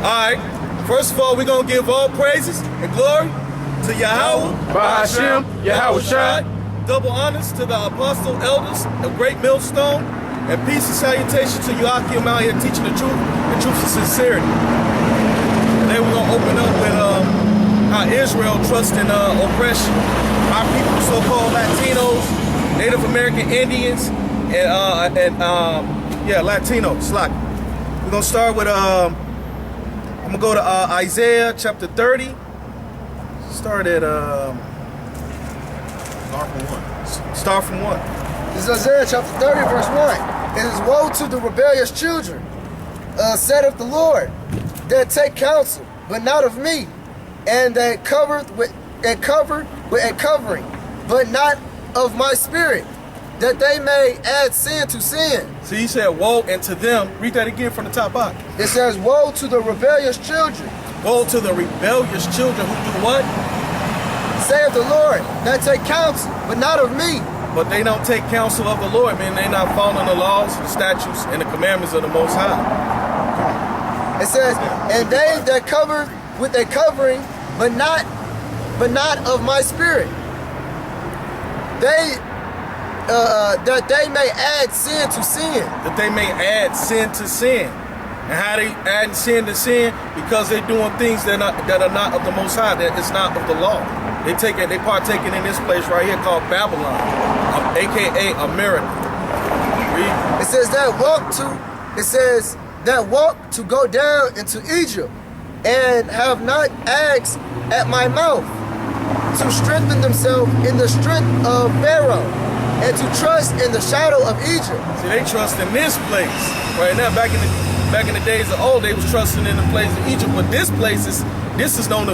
Alright, first of all, we're going to give all praises and glory to Yahweh, Bahashem, Yahweh Shai. double honors to the apostle elders of Great Millstone, and peace and salutation to Joachim out here teaching the truth of sincerity. And then we're going to open up with how Israel trusts in oppression. Our people, so-called Latinos, Native American Indians, and Latinos. Like, we're going to start with, I'm going to go to Isaiah chapter 30. Start at, Start from 1. This is Isaiah chapter 30, verse 1. It is woe to the rebellious children, saith the Lord, that take counsel, but not of me, and that covered with a covering, but not of my spirit, that they may add sin to sin. So he said, woe unto them. Read that again from the top up. It says, woe to the rebellious children. Woe to the rebellious children who do what? Saith the Lord, that take counsel, but not of me. But they don't take counsel of the Lord, man. They're not following the laws, the statutes, and the commandments of the Most High. It says, and they that cover with a covering, but not of my spirit. They that they may add sin to sin. That they may add sin to sin. And how they adding sin to sin? Because they're doing things that are not of the Most High. That it's not of the law. They partaking in this place right here called Babylon, aka America. Read. It says that walk to go down into Egypt, and have not asked at my mouth, to strengthen themselves in the strength of Pharaoh, and to trust in the shadow of Egypt. See, they trust in this place right now. Back in the days of old, they was trusting in the place of Egypt, but this is known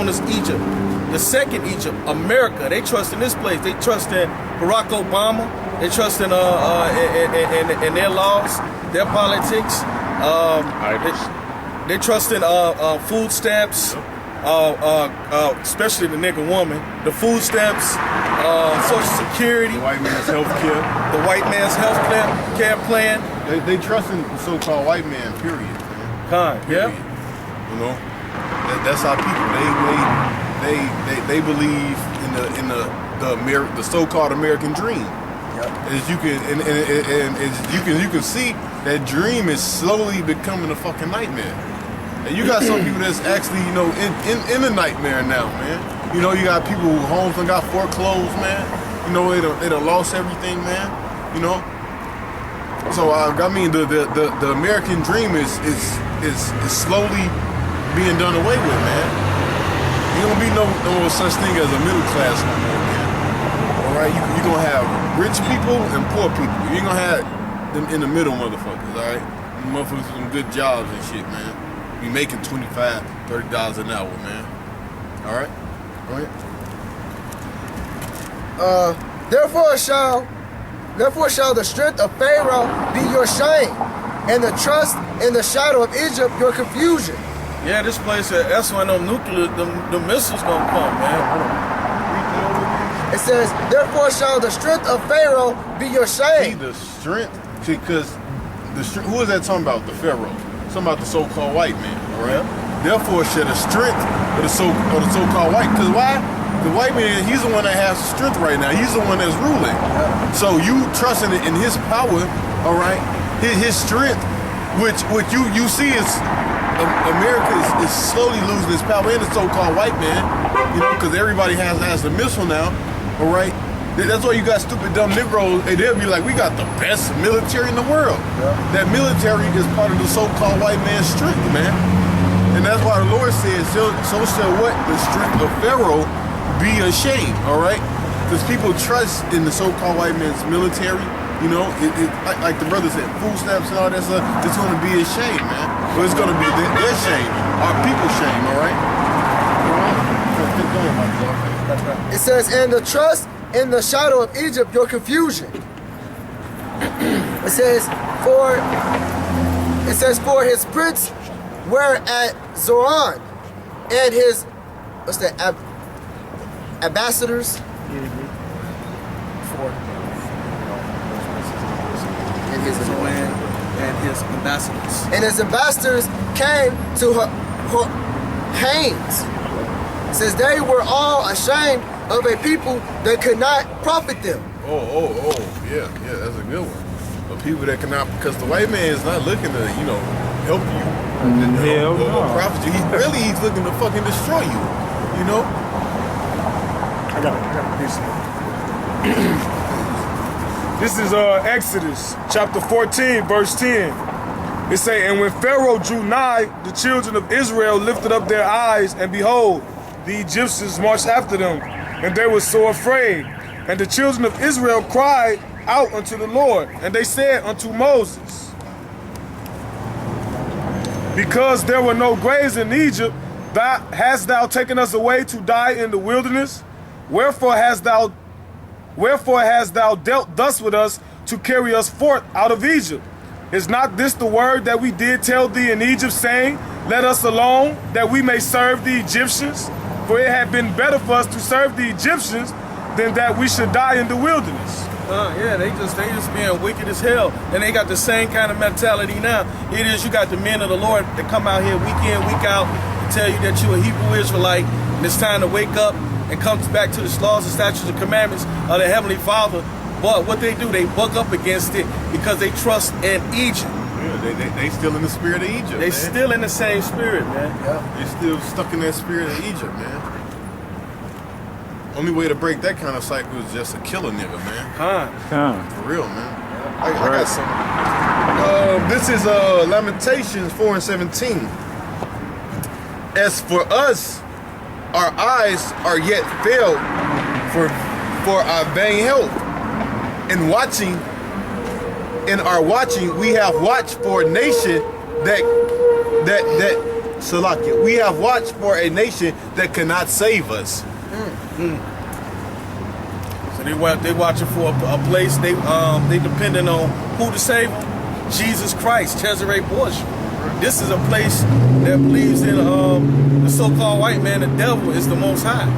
as Egypt. The second Egypt, America. They trust in this place. They trust in Barack Obama. They trust in their laws, their politics. They trust in food stamps, especially the nigger woman. The food stamps, Social Security. The white man's health care. The white man's health care plan. They trust in the so-called white man, period. Yeah. You know, that's our people. They believe in the so-called American dream. Yep. As you can see, that dream is slowly becoming a fucking nightmare. And you got some people that's actually, you know, in the nightmare now, man. You know, you got people whose homes done got foreclosed, man. You know, they done lost everything, man. You know. So I mean, the American dream is slowly being done away with, man. There don't be no such thing as a middle class no more, man. All right, you gonna have rich people and poor people. You ain't gonna have them in the middle, motherfuckers. All right, them motherfuckers with some good jobs and shit, man. Be making $25, $30 an hour, man. All right, Therefore shall the strength of Pharaoh be your shame, and the trust in the shadow of Egypt your confusion. Yeah, this place, that's when them missiles gonna come, man. It says, therefore shall the strength of Pharaoh be your shame. See, the strength, because who is that talking about? The Pharaoh. Talking about the so-called white man, all right? Yeah. Therefore shall the strength of the so-called white, because why? The white man, he's the one that has strength right now. He's the one that's ruling. Yeah. So you trusting in his power, all right? His strength, which you see is America is slowly losing its power in the so-called white man, you know, because everybody has the missile now, all right? That's why you got stupid, dumb Negroes, and they'll be like, we got the best military in the world. Yeah. That military is part of the so-called white man's strength, man. And that's why the Lord says, so shall what? The strength of Pharaoh be ashamed, all right? Because people trust in the so-called white man's military, you know, like the brother said, food stamps and all that stuff, it's going to be a shame, man. But it's going to be their shame, our people's shame, all right? It says, and the trust in the shadow of Egypt your confusion. It says, for his prince were at Zoran, and his, ambassadors. And his ambassadors. And his ambassadors came to Hanes. It says they were all ashamed of a people that could not profit them. Yeah, that's a good one. But people that cannot, because the white man is not looking to, help you. Hell no. Or profit you. He's looking to fucking destroy you. You know? I got a piece of it. This is Exodus chapter 14, verse 10. It say, and when Pharaoh drew nigh, the children of Israel lifted up their eyes, and behold, the Egyptians marched after them, and they were so afraid. And the children of Israel cried out unto the Lord, and they said unto Moses, because there were no graves in Egypt, hast thou taken us away to die in the wilderness? Wherefore hast thou dealt thus with us to carry us forth out of Egypt? Is not this the word that we did tell thee in Egypt, saying, let us alone, that we may serve the Egyptians? For it had been better for us to serve the Egyptians than that we should die in the wilderness. Yeah, they just being wicked as hell. And they got the same kind of mentality now. It is, you got the men of the Lord that come out here week in, week out, and tell you that you're a Hebrew Israelite, and it's time to wake up and come back to the laws and statutes and commandments of the Heavenly Father. But what they do, they buck up against it because they trust in Egypt. Yeah, they still in the spirit of Egypt. They still in the same spirit, man. Yeah. They still stuck in that spirit of Egypt, man. Only way to break that kind of cycle is just to kill a nigga, man. For real, man. I got something. This is Lamentations 4:17. As for us, our eyes are yet failed for our vain help. In our watching, we have watched for a nation Salakia, we have watched for a nation that cannot save us. So they watching for a place. They depending on who to save them. Jesus Christ, Cesare Borgia. This is a place that believes in the so-called white man. The devil is the Most High.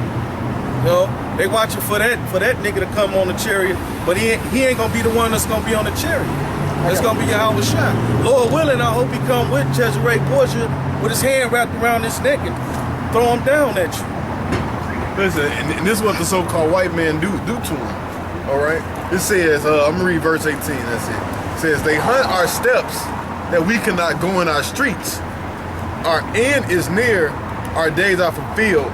They watching for that nigga to come on the chariot, but he ain't gonna be the one that's gonna be on the chariot. It's gonna be Yahweh Shai. Lord willing, I hope he come with Cesare Borgia with his hand wrapped around his neck and throw him down at you. Listen, and this is what the so-called white man do to him. All right. It says, I'm gonna read verse 18. That's it. It says, they hunt our steps that we cannot go in our streets. Our end is near, our days are fulfilled,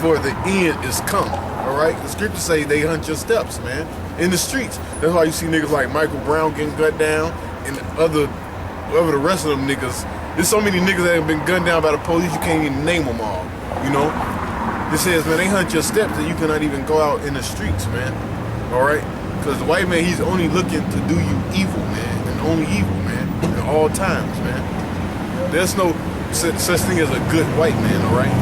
for the end is come. All right. The scriptures say they hunt your steps, man, in the streets. That's why you see niggas like Michael Brown getting gunned down, and whoever the rest of them niggas. There's so many niggas that have been gunned down by the police, you can't even name them all. It says, man, they hunt your steps and you cannot even go out in the streets, man. All right? Because the white man, he's only looking to do you evil, man. And only evil, man. At all times, man. There's no such thing as a good white man, all right?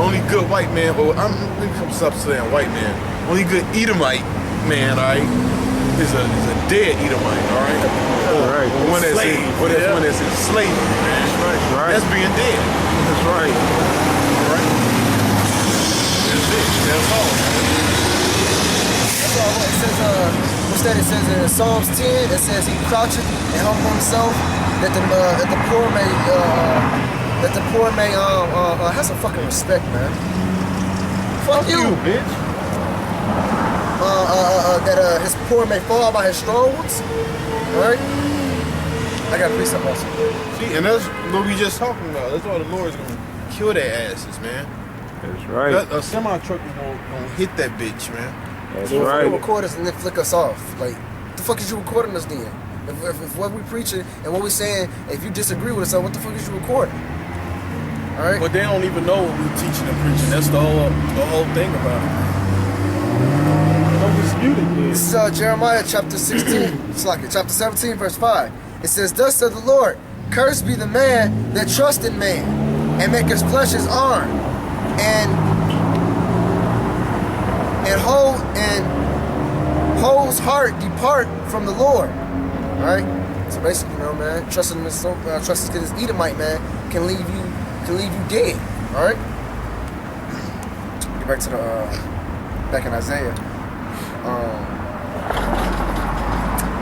Only good white man, but I'm going to stop saying white man. Only good Edomite man, all right, is a dead Edomite, all right? One that's enslaved, man. That's being dead. That's right. That's all. That's all. It says, what's that? It says in Psalms 10, it says he croucheth and humble himself that the poor may have some fucking respect, man. Fuck you, bitch. That his poor may fall by his strong ones. Alright? I got a precept also. See, and that's what we just talking about. That's why the Lord's gonna kill their asses, man. That's right. A semi-truck is gonna hit that bitch, man. That's You right. record us and then flick us off. Like, the fuck is you recording us then? If what we preaching and what we saying, if you disagree with us, what the fuck is you recording? Alright? But they don't even know what we're teaching and preaching. That's the whole thing about it. Don't dispute it, This is Jeremiah chapter 16, chapter 17, verse 5. It says, thus said the Lord, cursed be the man that trust in man, and make his flesh his arm, and whole's heart depart from the Lord. Alright? So basically, man, trusting this Edomite man can leave you dead. Alright? Get back to back in Isaiah.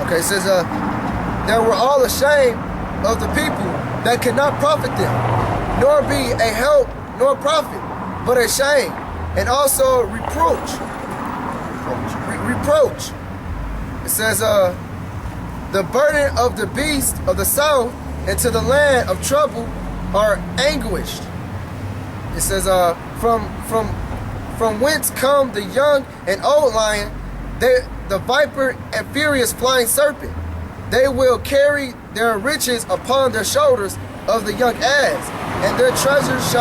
Okay, it says that were all ashamed of the people that could not profit them, nor be a help nor profit, but a shame, and also reproach. Reproach. It says, the burden of the beast of the south into the land of trouble are anguished. It says, from whence come the young and old lion, the viper and furious flying serpent. They will carry their riches upon their shoulders of the young ass, and their treasures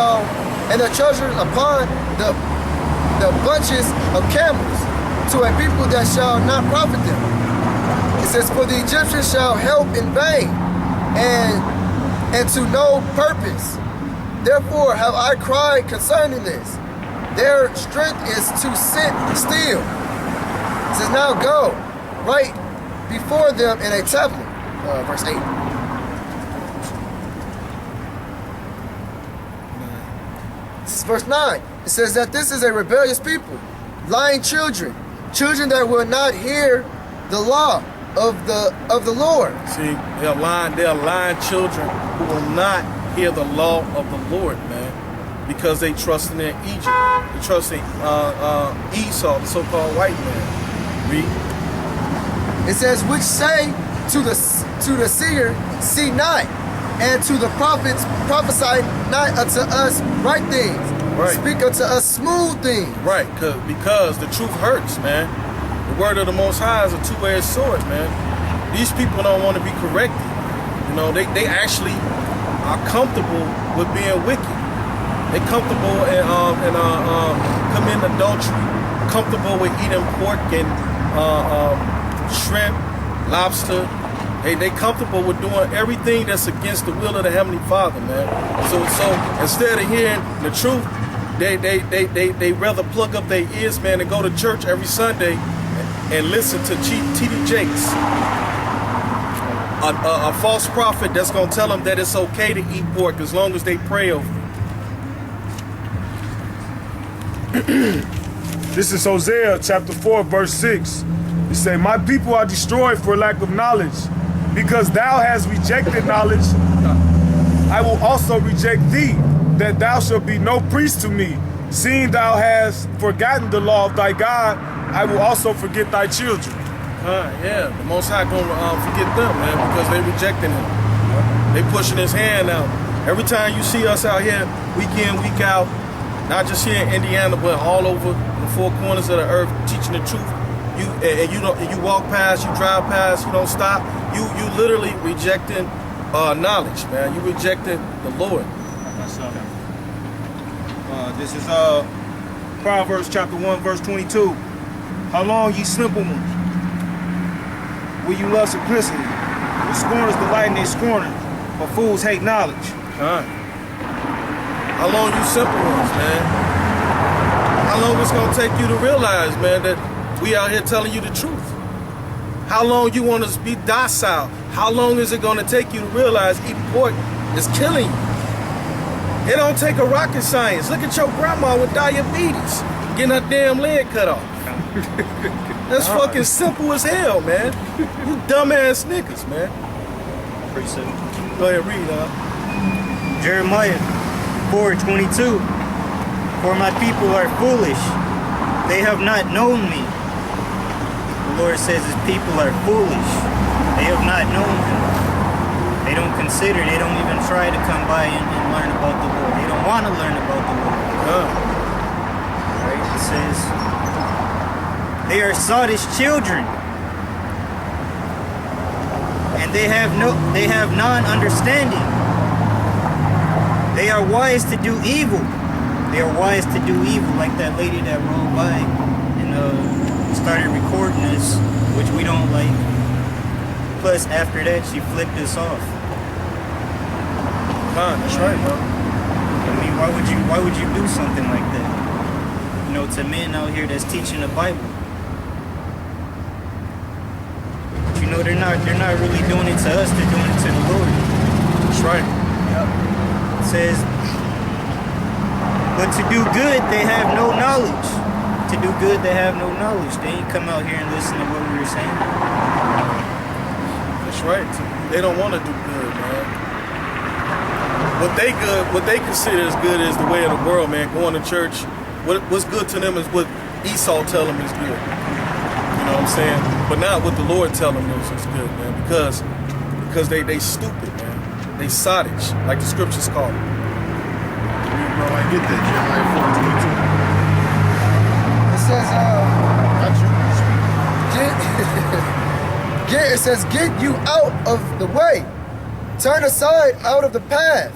upon the bunches of camels, to a people that shall not profit them. It says, for the Egyptians shall help in vain, and to no purpose. Therefore have I cried concerning this. Their strength is to sit still. It says, now go, right before them in a tablet. Verse 8. This is verse 9. It says that this is a rebellious people, lying children, children that will not hear the law of the Lord. See, they're lying children who will not hear the law of the Lord, man, because they trusting in Egypt. They trusting Esau, the so-called white man. Read. It says, which say to the seer, see not, and to the prophets prophesy not unto us right things. Right. Speak unto us smooth things. Right, because the truth hurts, man. The word of the Most High is a two-edged sword, man. These people don't want to be corrected. You know, they actually are comfortable with being wicked. They comfortable in committing adultery, comfortable with eating pork and shrimp, lobster. They comfortable with doing everything that's against the will of the Heavenly Father, man. So instead of hearing the truth, they rather plug up their ears, man, and go to church every Sunday and listen to T.D. Jakes, a false prophet that's gonna tell them that it's okay to eat pork as long as they pray over it. This is Hosea chapter 4, verse 6. It say, my people are destroyed for lack of knowledge. Because thou hast rejected knowledge, I will also reject thee, that thou shalt be no priest to me. Seeing thou hast forgotten the law of thy God, I will also forget thy children. Yeah, the Most High gonna forget them, man, because they rejecting him. They pushing his hand out. Every time you see us out here, week in, week out, not just here in Indiana, but all over the four corners of the earth, teaching the truth. You walk past, you drive past, you don't stop. You literally rejecting knowledge, man. You rejecting the Lord. This is Proverbs chapter 1, verse 22. How long, ye simple ones, will you love simplicity? The scorners delight in their scorning, but fools hate knowledge. How long, you simple ones, man? How long it's gonna take you to realize, man, that we out here telling you the truth? How long you want us to be docile? How long is it gonna take you to realize eating pork is killing you? It don't take a rocket science. Look at your grandma with diabetes, getting her damn leg cut off. That's fucking simple as hell, man. You dumbass niggas, man. Pretty simple. Go ahead, read, Jeremiah 4:22. For my people are foolish. They have not known me. The Lord says his people are foolish. They have not known him. They don't consider, they don't even try to come by and learn about the Lord. They don't want to learn about the Lord. Right? It says, they are sottish children. And they have non-understanding. They are wise to do evil. They are wise to do evil, like that lady that rolled by and started recording us, which we don't like. Plus, after that, she flipped us off. That's right, bro. I mean, why would you do something like that? You know, to men out here that's teaching the Bible. But you know, they're not really doing it to us. They're doing it to the Lord. That's right. Yep. It says, but to do good, they have no knowledge. To do good, they have no knowledge. They ain't come out here and listen to what we were saying. That's right. They don't want to do good, man. What they consider as good is the way of the world, man. Going to church. What's good to them is what Esau tell them is good. You know what I'm saying? But not what the Lord tell them is good, man. Because they stupid, man. They sottage, like the scriptures call it. Bro, I get that, Jeremiah 4:22. It says, Got you. it says, get you out of the way. Turn aside out of the path.